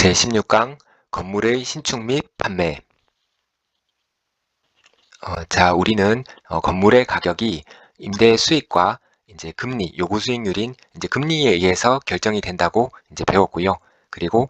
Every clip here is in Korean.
제16강 건물의 신축 및 판매. 자, 우리는 건물의 가격이 임대 수익과 이제 금리, 요구 수익률인 이제 금리에 의해서 결정이 된다고 이제 배웠고요. 그리고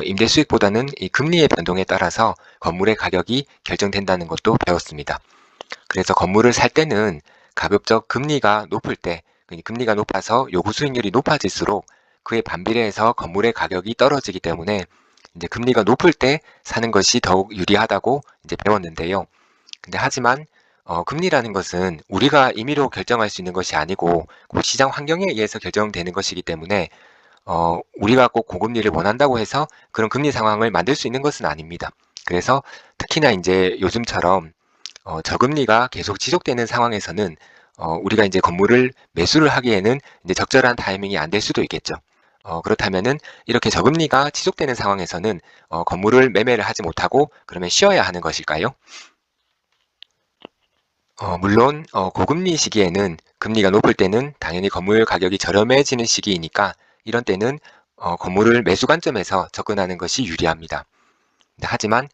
임대 수익보다는 이 금리의 변동에 따라서 건물의 가격이 결정된다는 것도 배웠습니다. 그래서 건물을 살 때는 가급적 금리가 높을 때, 금리가 높아서 요구 수익률이 높아질수록 그에 반비례해서 건물의 가격이 떨어지기 때문에 이제 금리가 높을 때 사는 것이 더욱 유리하다고 이제 배웠는데요. 근데 하지만 금리라는 것은 우리가 임의로 결정할 수 있는 것이 아니고 그 시장 환경에 의해서 결정되는 것이기 때문에 우리가 꼭 고금리를 원한다고 해서 그런 금리 상황을 만들 수 있는 것은 아닙니다. 그래서 특히나 이제 요즘처럼 저금리가 계속 지속되는 상황에서는 우리가 이제 건물을 매수를 하기에는 이제 적절한 타이밍이 안 될 수도 있겠죠. 그렇다면은 이렇게 저금리가 지속되는 상황에서는 건물을 매매를 하지 못하고 그러면 쉬어야 하는 것일까요? 물론 고금리 시기에는 금리가 높을 때는 당연히 건물 가격이 저렴해지는 시기이니까 이런 때는 건물을 매수 관점에서 접근하는 것이 유리합니다. 하지만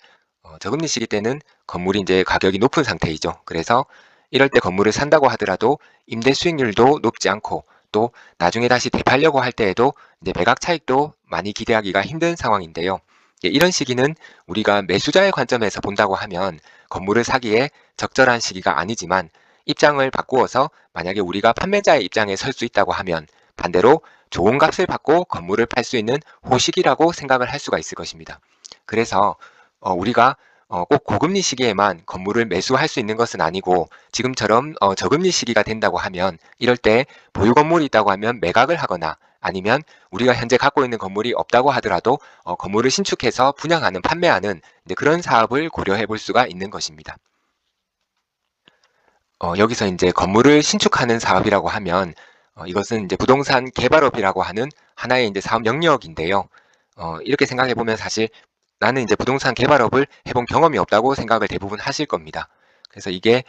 저금리 시기 때는 건물이 이제 가격이 높은 상태이죠. 그래서 이럴 때 건물을 산다고 하더라도 임대 수익률도 높지 않고 또 나중에 다시 되팔려고 할 때에도 이제 매각 차익도 많이 기대하기가 힘든 상황인데요. 이런 시기는 우리가 매수자의 관점에서 본다고 하면 건물을 사기에 적절한 시기가 아니지만 입장을 바꾸어서 만약에 우리가 판매자의 입장에 설 수 있다고 하면 반대로 좋은 값을 받고 건물을 팔 수 있는 호식이라고 생각을 할 수가 있을 것입니다. 그래서 우리가 꼭 고금리 시기에만 건물을 매수할 수 있는 것은 아니고 지금처럼 저금리 시기가 된다고 하면 이럴 때 보유 건물이 있다고 하면 매각을 하거나 아니면 우리가 현재 갖고 있는 건물이 없다고 하더라도 건물을 신축해서 분양하는 판매하는 이제 그런 사업을 고려해 볼 수가 있는 것입니다. 여기서 이제 건물을 신축하는 사업이라고 하면 이것은 이제 부동산 개발업이라고 하는 하나의 이제 사업 영역인데요. 이렇게 생각해 보면 사실 나는 이제 부동산 개발업을 해본 경험이 없다고 생각을 대부분 하실 겁니다. 그래서 이게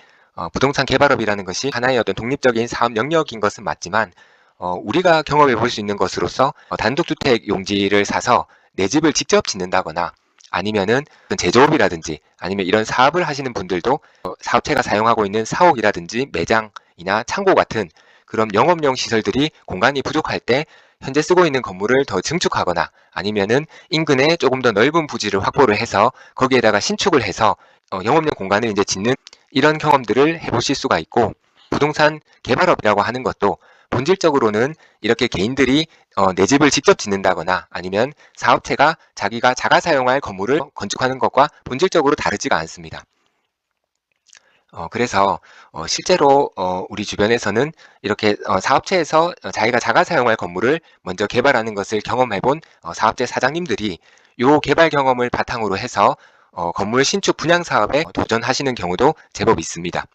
부동산 개발업이라는 것이 하나의 어떤 독립적인 사업 영역인 것은 맞지만 우리가 경험해 볼 수 있는 것으로서 단독주택 용지를 사서 내 집을 직접 짓는다거나 아니면은 제조업이라든지 아니면 이런 사업을 하시는 분들도 사업체가 사용하고 있는 사옥이라든지 매장이나 창고 같은 그런 영업용 시설들이 공간이 부족할 때 현재 쓰고 있는 건물을 더 증축하거나 아니면은 인근에 조금 더 넓은 부지를 확보를 해서 거기에다가 신축을 해서 영업용 공간을 이제 짓는 이런 경험들을 해보실 수가 있고 부동산 개발업이라고 하는 것도 본질적으로는 이렇게 개인들이 내 집을 직접 짓는다거나 아니면 사업체가 자기가 자가 사용할 건물을 건축하는 것과 본질적으로 다르지가 않습니다. 그래서 실제로 우리 주변에서는 이렇게 사업체에서 자기가 자가 사용할 건물을 먼저 개발하는 것을 경험해본 사업체 사장님들이 이 개발 경험을 바탕으로 해서 건물 신축 분양 사업에 도전하시는 경우도 제법 있습니다.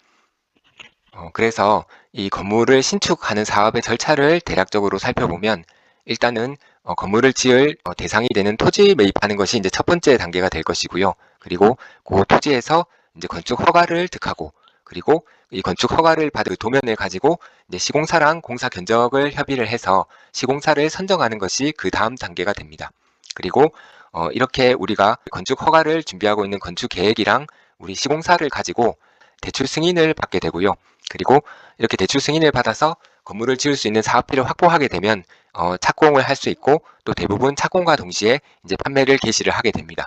그래서 이 건물을 신축하는 사업의 절차를 대략적으로 살펴보면 일단은 건물을 지을 대상이 되는 토지 매입하는 것이 이제 첫 번째 단계가 될 것이고요. 그리고 그 토지에서 이제 건축 허가를 득하고 그리고 이 건축 허가를 받은 그 도면을 가지고 이제 시공사랑 공사 견적을 협의를 해서 시공사를 선정하는 것이 그 다음 단계가 됩니다. 그리고 이렇게 우리가 건축 허가를 준비하고 있는 건축 계획이랑 우리 시공사를 가지고 대출 승인을 받게 되고요. 그리고 이렇게 대출 승인을 받아서 건물을 지을 수 있는 사업비를 확보하게 되면 착공을 할 수 있고 또 대부분 착공과 동시에 이제 판매를 개시를 하게 됩니다.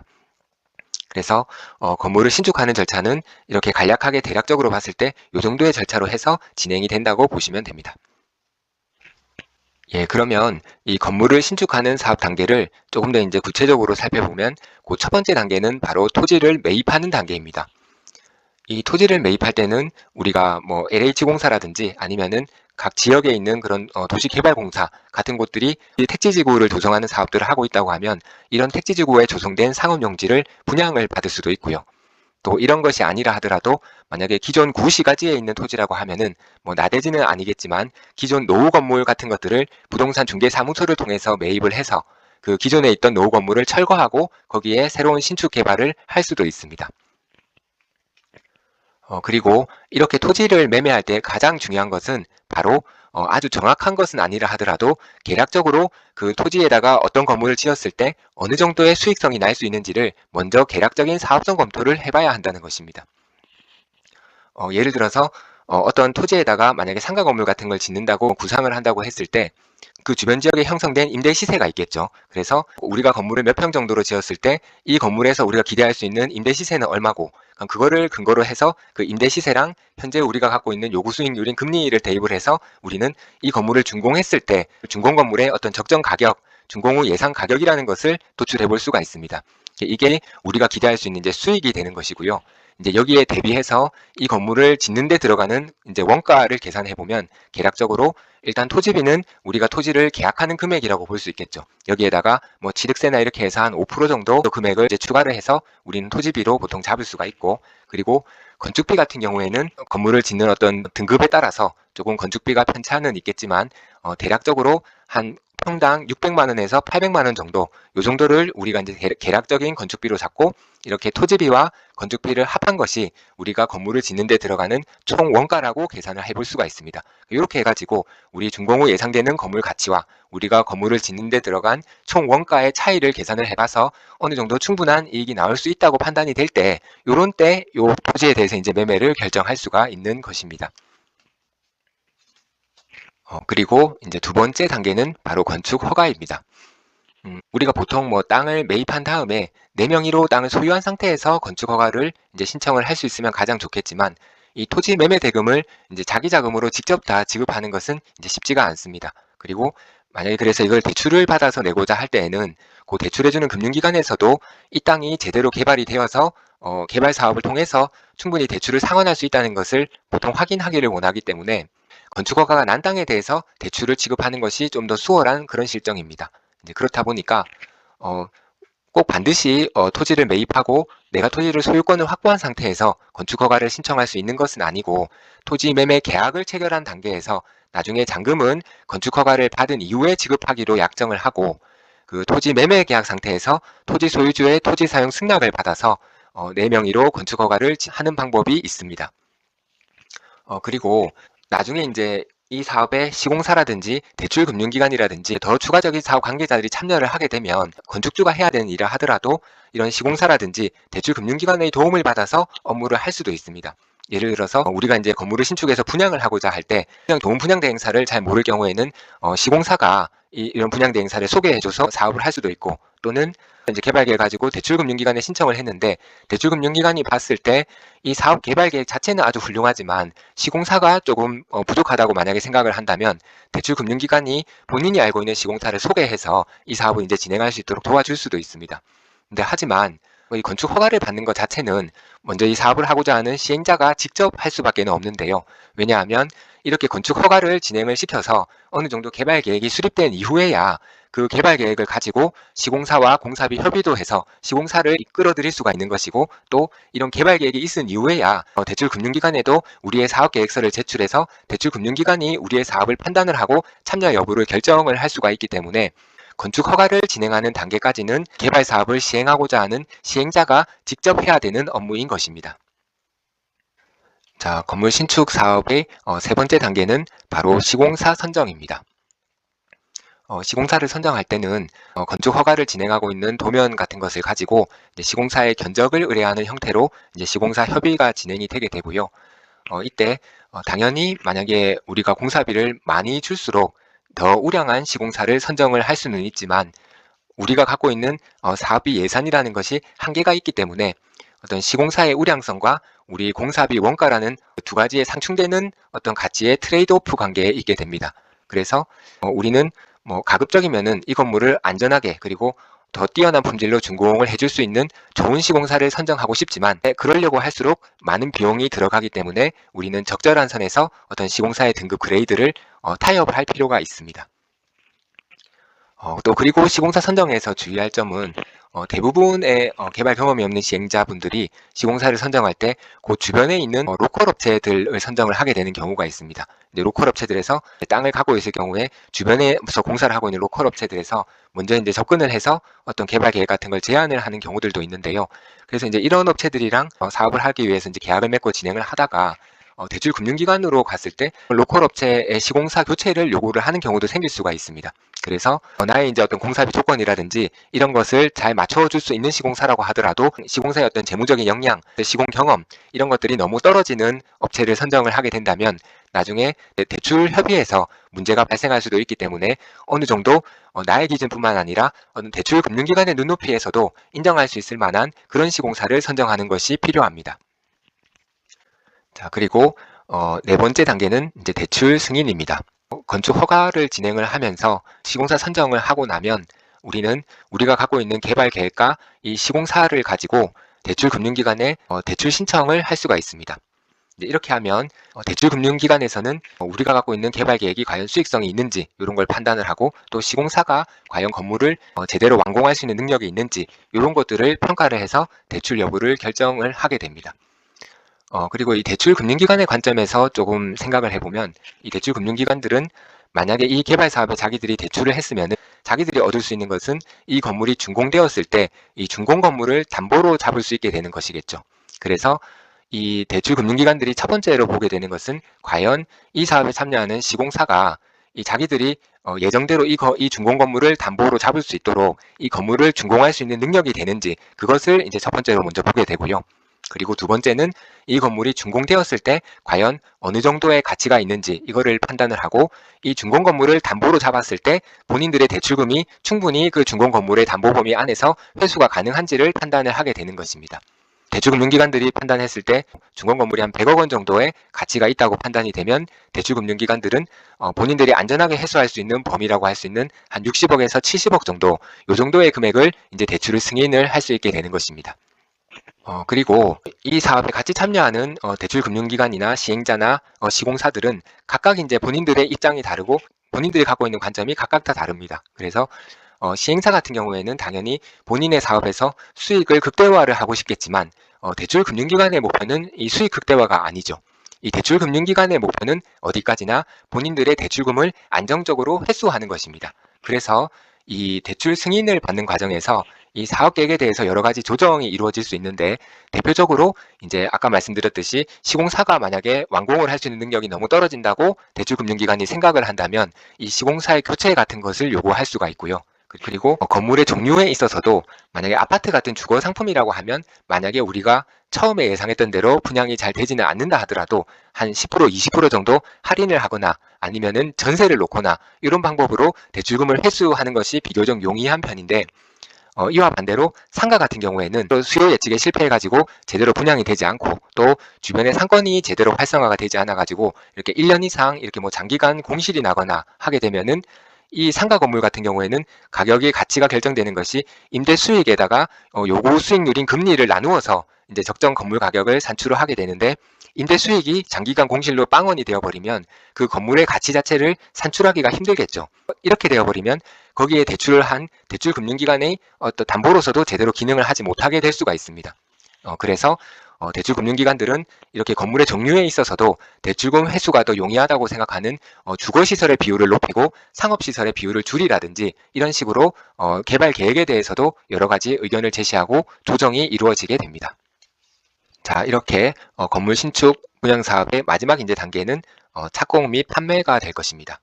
그래서 건물을 신축하는 절차는 이렇게 간략하게 대략적으로 봤을 때 이 정도의 절차로 해서 진행이 된다고 보시면 됩니다. 예, 그러면 이 건물을 신축하는 사업 단계를 조금 더 이제 구체적으로 살펴보면 그 첫 번째 단계는 바로 토지를 매입하는 단계입니다. 이 토지를 매입할 때는 우리가 뭐 LH공사라든지 아니면은 각 지역에 있는 그런 도시개발공사 같은 곳들이 이 택지지구를 조성하는 사업들을 하고 있다고 하면 이런 택지지구에 조성된 상업용지를 분양을 받을 수도 있고요. 또 이런 것이 아니라 하더라도 만약에 기존 구시가지에 있는 토지라고 하면은 뭐 나대지는 아니겠지만 기존 노후 건물 같은 것들을 부동산 중개사무소를 통해서 매입을 해서 그 기존에 있던 노후 건물을 철거하고 거기에 새로운 신축 개발을 할 수도 있습니다. 그리고 이렇게 토지를 매매할 때 가장 중요한 것은 바로 아주 정확한 것은 아니라 하더라도 계략적으로 그 토지에다가 어떤 건물을 지었을 때 어느 정도의 수익성이 날 수 있는지를 먼저 계략적인 사업성 검토를 해봐야 한다는 것입니다. 예를 들어서 어떤 토지에다가 만약에 상가 건물 같은 걸 짓는다고 구상을 한다고 했을 때 그 주변 지역에 형성된 임대 시세가 있겠죠. 그래서 우리가 건물을 몇 평 정도로 지었을 때 이 건물에서 우리가 기대할 수 있는 임대 시세는 얼마고, 그거를 근거로 해서 그 임대 시세랑 현재 우리가 갖고 있는 요구 수익률인 금리를 대입을 해서 우리는 이 건물을 준공했을 때 준공 건물의 어떤 적정 가격, 준공 후 예상 가격이라는 것을 도출해 볼 수가 있습니다. 이게 우리가 기대할 수 있는 이제 수익이 되는 것이고요. 이제 여기에 대비해서 이 건물을 짓는 데 들어가는 이제 원가를 계산해 보면 계략적으로 일단 토지비는 우리가 토지를 계약하는 금액이라고 볼 수 있겠죠. 여기에다가 뭐 취득세나 이렇게 해서 한 5% 정도 금액을 이제 추가를 해서 우리는 토지비로 보통 잡을 수가 있고, 그리고 건축비 같은 경우에는 건물을 짓는 어떤 등급에 따라서 조금 건축비가 편차는 있겠지만 대략적으로 한 평당 600만 원에서 800만 원 정도, 요 정도를 우리가 이제 계략적인 건축비로 잡고 이렇게 토지비와 건축비를 합한 것이 우리가 건물을 짓는 데 들어가는 총 원가라고 계산을 해볼 수가 있습니다. 이렇게 해가지고 우리 준공 후 예상되는 건물 가치와 우리가 건물을 짓는 데 들어간 총 원가의 차이를 계산을 해봐서 어느 정도 충분한 이익이 나올 수 있다고 판단이 될 때, 요런 때 요 토지에 대해서 이제 매매를 결정할 수가 있는 것입니다. 그리고 이제 두 번째 단계는 바로 건축 허가입니다. 우리가 보통 뭐 땅을 매입한 다음에 내 명의로 땅을 소유한 상태에서 건축 허가를 이제 신청을 할 수 있으면 가장 좋겠지만, 이 토지 매매 대금을 이제 자기 자금으로 직접 다 지급하는 것은 이제 쉽지가 않습니다. 그리고 만약에 그래서 이걸 대출을 받아서 내고자 할 때에는 그 대출해주는 금융기관에서도 이 땅이 제대로 개발이 되어서 개발 사업을 통해서 충분히 대출을 상환할 수 있다는 것을 보통 확인하기를 원하기 때문에 건축허가가 난 땅에 대해서 대출을 지급하는 것이 좀 더 수월한 그런 실정입니다. 이제 그렇다 보니까 어, 꼭 반드시 토지를 매입하고 내가 토지를 소유권을 확보한 상태에서 건축허가를 신청할 수 있는 것은 아니고, 토지 매매 계약을 체결한 단계에서 나중에 잔금은 건축허가를 받은 이후에 지급하기로 약정을 하고, 그 토지 매매 계약 상태에서 토지 소유주의 토지 사용 승낙을 받아서 내 명의로 건축허가를 하는 방법이 있습니다. 그리고 나중에 이제 이 사업에 시공사라든지 대출금융기관이라든지 더 추가적인 사업 관계자들이 참여를 하게 되면 건축주가 해야 되는 일을 하더라도 이런 시공사라든지 대출금융기관의 도움을 받아서 업무를 할 수도 있습니다. 예를 들어서 우리가 이제 건물을 신축해서 분양을 하고자 할 때 좋은 분양대행사를 잘 모를 경우에는 시공사가 이런 분양대행사를 소개해줘서 사업을 할 수도 있고, 또는 이제 개발계획 가지고 대출금융기관에 신청을 했는데 대출금융기관이 봤을 때 이 사업 개발계획 자체는 아주 훌륭하지만 시공사가 조금 부족하다고 만약에 생각을 한다면 대출금융기관이 본인이 알고 있는 시공사를 소개해서 이 사업을 이제 진행할 수 있도록 도와줄 수도 있습니다. 근데 하지만 이 건축 허가를 받는 것 자체는 먼저 이 사업을 하고자 하는 시행자가 직접 할 수밖에 없는데요. 왜냐하면 이렇게 건축 허가를 진행을 시켜서 어느 정도 개발 계획이 수립된 이후에야 그 개발 계획을 가지고 시공사와 공사비 협의도 해서 시공사를 이끌어들일 수가 있는 것이고, 또 이런 개발 계획이 있은 이후에야 대출금융기관에도 우리의 사업계획서를 제출해서 대출금융기관이 우리의 사업을 판단을 하고 참여 여부를 결정을 할 수가 있기 때문에 건축 허가를 진행하는 단계까지는 개발 사업을 시행하고자 하는 시행자가 직접 해야 되는 업무인 것입니다. 자, 건물 신축 사업의 세 번째 단계는 바로 시공사 선정입니다. 시공사를 선정할 때는 건축 허가를 진행하고 있는 도면 같은 것을 가지고 이제 시공사의 견적을 의뢰하는 형태로 이제 시공사 협의가 진행이 되게 되고요. 이때 당연히 만약에 우리가 공사비를 많이 줄수록 더 우량한 시공사를 선정을 할 수는 있지만, 우리가 갖고 있는 사업비 예산이라는 것이 한계가 있기 때문에 어떤 시공사의 우량성과 우리 공사비 원가라는 두 가지에 상충되는 어떤 가치의 트레이드오프 관계에 있게 됩니다. 그래서 우리는 뭐 가급적이면은 이 건물을 안전하게 그리고 더 뛰어난 품질로 준공을 해줄 수 있는 좋은 시공사를 선정하고 싶지만, 그러려고 할수록 많은 비용이 들어가기 때문에 우리는 적절한 선에서 어떤 시공사의 등급 그레이드를 타협을 할 필요가 있습니다. 또 그리고 시공사 선정에서 주의할 점은 대부분의 개발 경험이 없는 시행자분들이 시공사를 선정할 때 그 주변에 있는 로컬 업체들을 선정을 하게 되는 경우가 있습니다. 이제 로컬 업체들에서 땅을 갖고 있을 경우에 주변에서 공사를 하고 있는 로컬 업체들에서 먼저 이제 접근을 해서 어떤 개발 계획 같은 걸 제안을 하는 경우들도 있는데요. 그래서 이제 이런 업체들이랑 사업을 하기 위해서 이제 계약을 맺고 진행을 하다가 대출 금융기관으로 갔을 때 로컬 업체의 시공사 교체를 요구를 하는 경우도 생길 수가 있습니다. 그래서 나의 이제 어떤 공사비 조건이라든지 이런 것을 잘 맞춰줄 수 있는 시공사라고 하더라도 시공사의 어떤 재무적인 역량, 시공 경험 이런 것들이 너무 떨어지는 업체를 선정을 하게 된다면 나중에 대출 협의에서 문제가 발생할 수도 있기 때문에 어느 정도 나의 기준뿐만 아니라 대출 금융기관의 눈높이에서도 인정할 수 있을 만한 그런 시공사를 선정하는 것이 필요합니다. 자, 그리고 네 번째 단계는 이제 대출 승인입니다. 건축 허가를 진행을 하면서 시공사 선정을 하고 나면 우리가 갖고 있는 개발 계획과 이 시공사를 가지고 대출 금융기관에 대출 신청을 할 수가 있습니다. 이렇게 하면 대출 금융기관에서는 우리가 갖고 있는 개발 계획이 과연 수익성이 있는지 이런 걸 판단을 하고 또 시공사가 과연 건물을 제대로 완공할 수 있는 능력이 있는지 이런 것들을 평가를 해서 대출 여부를 결정을 하게 됩니다. 그리고 이 대출 금융기관의 관점에서 조금 생각을 해보면 이 대출 금융기관들은 만약에 이 개발 사업에 자기들이 대출을 했으면 자기들이 얻을 수 있는 것은 이 건물이 준공되었을 때 이 준공 건물을 담보로 잡을 수 있게 되는 것이겠죠. 그래서 이 대출 금융기관들이 첫 번째로 보게 되는 것은 과연 이 사업에 참여하는 시공사가 이 자기들이 예정대로 이 준공 건물을 담보로 잡을 수 있도록 이 건물을 준공할 수 있는 능력이 되는지 그것을 이제 첫 번째로 먼저 보게 되고요. 그리고 두 번째는 이 건물이 준공되었을 때 과연 어느 정도의 가치가 있는지 이거를 판단을 하고 이 준공 건물을 담보로 잡았을 때 본인들의 대출금이 충분히 그 준공 건물의 담보 범위 안에서 회수가 가능한지를 판단을 하게 되는 것입니다. 대출금융기관들이 판단했을 때 준공 건물이 한 100억 원 정도의 가치가 있다고 판단이 되면 대출금융기관들은 본인들이 안전하게 회수할 수 있는 범위라고 할 수 있는 한 60억에서 70억 정도 이 정도의 금액을 이제 대출을 승인을 할 수 있게 되는 것입니다. 그리고 이 사업에 같이 참여하는 대출 금융기관이나 시행자나 시공사들은 각각 이제 본인들의 입장이 다르고 본인들이 갖고 있는 관점이 각각 다 다릅니다. 그래서 시행사 같은 경우에는 당연히 본인의 사업에서 수익을 극대화를 하고 싶겠지만 대출 금융기관의 목표는 이 수익 극대화가 아니죠. 이 대출 금융기관의 목표는 어디까지나 본인들의 대출금을 안정적으로 회수하는 것입니다. 그래서 이 대출 승인을 받는 과정에서 이 사업 계획에 대해서 여러 가지 조정이 이루어질 수 있는데 대표적으로 이제 아까 말씀드렸듯이 시공사가 만약에 완공을 할 수 있는 능력이 너무 떨어진다고 대출금융기관이 생각을 한다면 이 시공사의 교체 같은 것을 요구할 수가 있고요. 그리고 건물의 종류에 있어서도 만약에 아파트 같은 주거 상품이라고 하면 만약에 우리가 처음에 예상했던 대로 분양이 잘 되지는 않는다 하더라도 한 10%, 20% 정도 할인을 하거나 아니면은 전세를 놓거나 이런 방법으로 대출금을 회수하는 것이 비교적 용이한 편인데 이와 반대로 상가 같은 경우에는 또 수요 예측에 실패해가지고 제대로 분양이 되지 않고 또 주변에 상권이 제대로 활성화가 되지 않아가지고 이렇게 1년 이상 이렇게 뭐 장기간 공실이 나거나 하게 되면은 이 상가 건물 같은 경우에는 가격의 가치가 결정되는 것이 임대 수익에다가 요구 수익률인 금리를 나누어서 이제 적정 건물 가격을 산출을 하게 되는데 임대 수익이 장기간 공실로 빵원이 되어버리면 그 건물의 가치 자체를 산출하기가 힘들겠죠. 이렇게 되어버리면 거기에 대출을 한 대출금융기관의 어떤 담보로서도 제대로 기능을 하지 못하게 될 수가 있습니다. 그래서 대출금융기관들은 이렇게 건물의 종류에 있어서도 대출금 회수가 더 용이하다고 생각하는 주거시설의 비율을 높이고 상업시설의 비율을 줄이라든지 이런 식으로 개발 계획에 대해서도 여러 가지 의견을 제시하고 조정이 이루어지게 됩니다. 자, 이렇게 건물 신축 분양사업의 마지막 이제 단계는 착공 및 판매가 될 것입니다.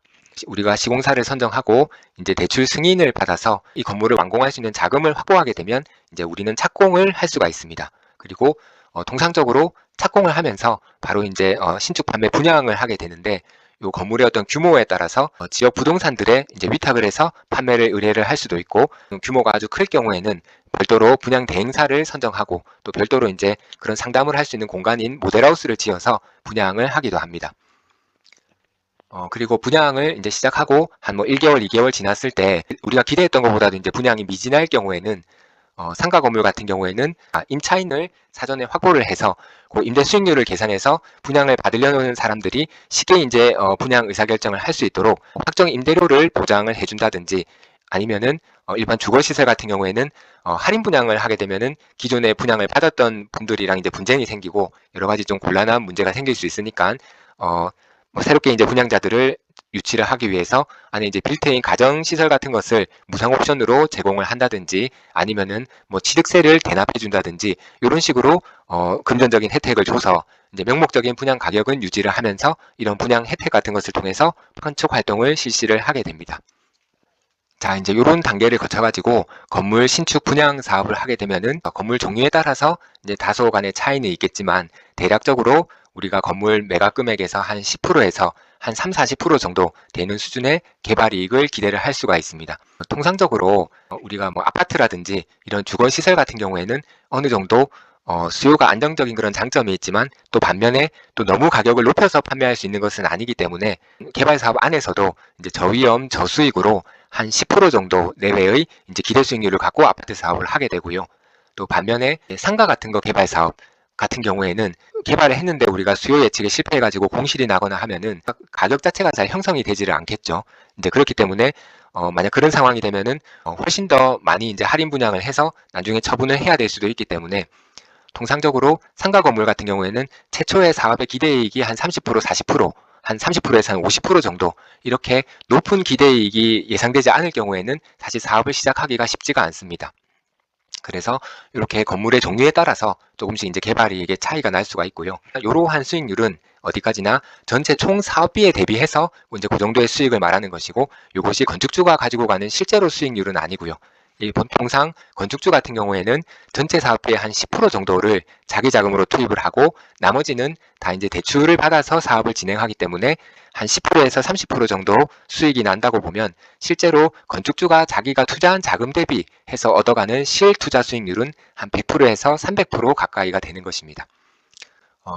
우리가 시공사를 선정하고 이제 대출 승인을 받아서 이 건물을 완공할 수 있는 자금을 확보하게 되면 이제 우리는 착공을 할 수가 있습니다. 그리고 통상적으로 착공을 하면서 바로 이제 신축 판매 분양을 하게 되는데 이 건물의 어떤 규모에 따라서 지역 부동산들에 이제 위탁을 해서 판매를 의뢰를 할 수도 있고 규모가 아주 클 경우에는 별도로 분양 대행사를 선정하고 또 별도로 이제 그런 상담을 할 수 있는 공간인 모델하우스를 지어서 분양을 하기도 합니다. 그리고 분양을 이제 시작하고 한 뭐 1개월, 2개월 지났을 때 우리가 기대했던 것보다도 이제 분양이 미진할 경우에는 상가 건물 같은 경우에는 임차인을 사전에 확보를 해서 그 임대 수익률을 계산해서 분양을 받으려는 사람들이 쉽게 이제 분양 의사결정을 할 수 있도록 확정 임대료를 보장을 해준다든지 아니면은 일반 주거시설 같은 경우에는 할인 분양을 하게 되면은 기존에 분양을 받았던 분들이랑 이제 분쟁이 생기고 여러 가지 좀 곤란한 문제가 생길 수 있으니까 뭐 새롭게 이제 분양자들을 유치를 하기 위해서 안에 이제 빌트인 가정시설 같은 것을 무상 옵션으로 제공을 한다든지 아니면은 뭐 취득세를 대납해 준다든지 이런 식으로 금전적인 혜택을 줘서 이제 명목적인 분양 가격은 유지를 하면서 이런 분양 혜택 같은 것을 통해서 건축 활동을 실시를 하게 됩니다. 자, 이제 이런 단계를 거쳐가지고 건물 신축 분양 사업을 하게 되면은 건물 종류에 따라서 이제 다소 간의 차이는 있겠지만 대략적으로 우리가 건물 매각 금액에서 한 10%에서 한 3, 40% 정도 되는 수준의 개발 이익을 기대를 할 수가 있습니다. 통상적으로 우리가 뭐 아파트라든지 이런 주거시설 같은 경우에는 어느 정도 수요가 안정적인 그런 장점이 있지만 또 반면에 또 너무 가격을 높여서 판매할 수 있는 것은 아니기 때문에 개발 사업 안에서도 이제 저위험 저수익으로 한 10% 정도 내외의 이제 기대 수익률을 갖고 아파트 사업을 하게 되고요. 또 반면에 상가 같은 거 개발 사업 같은 경우에는 개발을 했는데 우리가 수요 예측에 실패해가지고 공실이 나거나 하면은 가격 자체가 잘 형성이 되지를 않겠죠. 이제 그렇기 때문에 만약 그런 상황이 되면은 훨씬 더 많이 이제 할인 분양을 해서 나중에 처분을 해야 될 수도 있기 때문에 통상적으로 상가 건물 같은 경우에는 최초의 사업의 기대이익이 한 30%, 40%, 한 30%에서 한 50% 정도 이렇게 높은 기대이익이 예상되지 않을 경우에는 사실 사업을 시작하기가 쉽지가 않습니다. 그래서 이렇게 건물의 종류에 따라서 조금씩 이제 개발이익의 차이가 날 수가 있고요. 이러한 수익률은 어디까지나 전체 총 사업비에 대비해서 이제 그 정도의 수익을 말하는 것이고 이것이 건축주가 가지고 가는 실제로 수익률은 아니고요. 통상 건축주 같은 경우에는 전체 사업비의 한 10% 정도를 자기 자금으로 투입을 하고 나머지는 다 이제 대출을 받아서 사업을 진행하기 때문에 한 10%에서 30% 정도 수익이 난다고 보면 실제로 건축주가 자기가 투자한 자금 대비해서 얻어가는 실투자 수익률은 한 100%에서 300% 가까이가 되는 것입니다.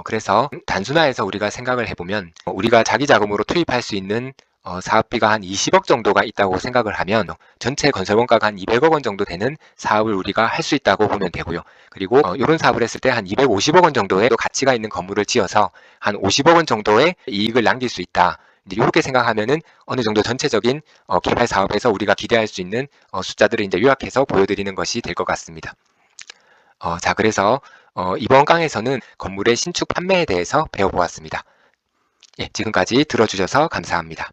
그래서 단순화해서 우리가 생각을 해보면 우리가 자기 자금으로 투입할 수 있는 사업비가 한 20억 정도가 있다고 생각을 하면 전체 건설 원가가 한 200억 원 정도 되는 사업을 우리가 할 수 있다고 보면 되고요. 그리고 이런 사업을 했을 때 한 250억 원 정도의 가치가 있는 건물을 지어서 한 50억 원 정도의 이익을 남길 수 있다. 이제 이렇게 생각하면은 어느 정도 전체적인 개발 사업에서 우리가 기대할 수 있는 숫자들을 이제 요약해서 보여드리는 것이 될 것 같습니다. 자, 그래서 이번 강에서는 건물의 신축 판매에 대해서 배워보았습니다. 예, 지금까지 들어주셔서 감사합니다.